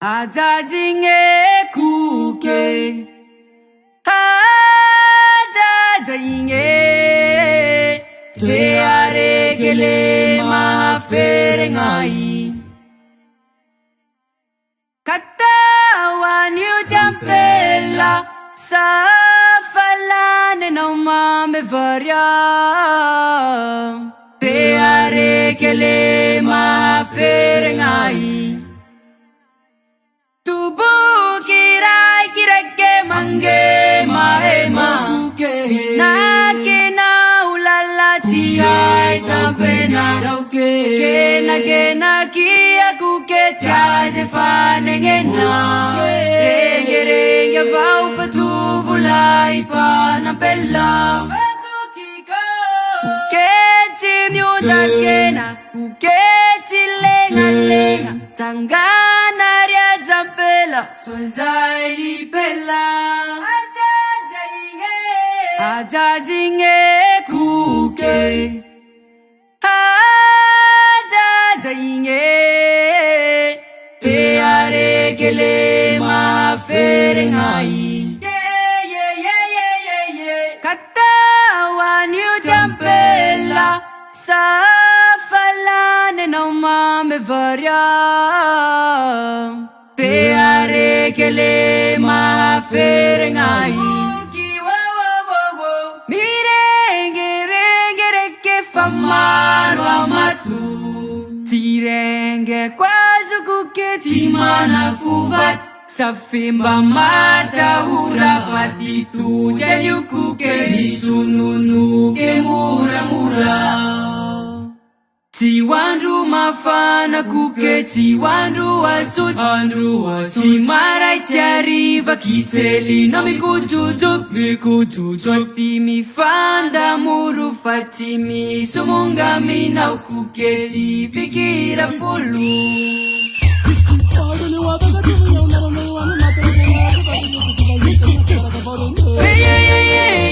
Aja jinge kuke Aja jinge Ke are kele mahafere ngai Katawan yu tempela Sa falane no mame varia Te are kele mahafere ngai Mange mahema na ke na ulala chiai tampena ke na kia kuke tia se fane ngena renge vau fatu vulai pa na bella ke ti miuta ke na kuke ti lenga tangana ria zampela swanzai bella Aja jinge kuke Aja jinge Te are kele mahafere ngai Katawan yu tempela Sa falane no mame varia Te are kele mahafere ngai Famaro amatu Tirenge quase kuke timana fuvat Safimba mata ura fatitu Yayu kuke lisununu ke mura mura Tiwandu mafana kuke tiwandu asut Timarai tiariva kiteli no mikujujuk Timi fanda muru fatimi Sumungami na kuke di pikira fulu Hey, hey, hey, hey.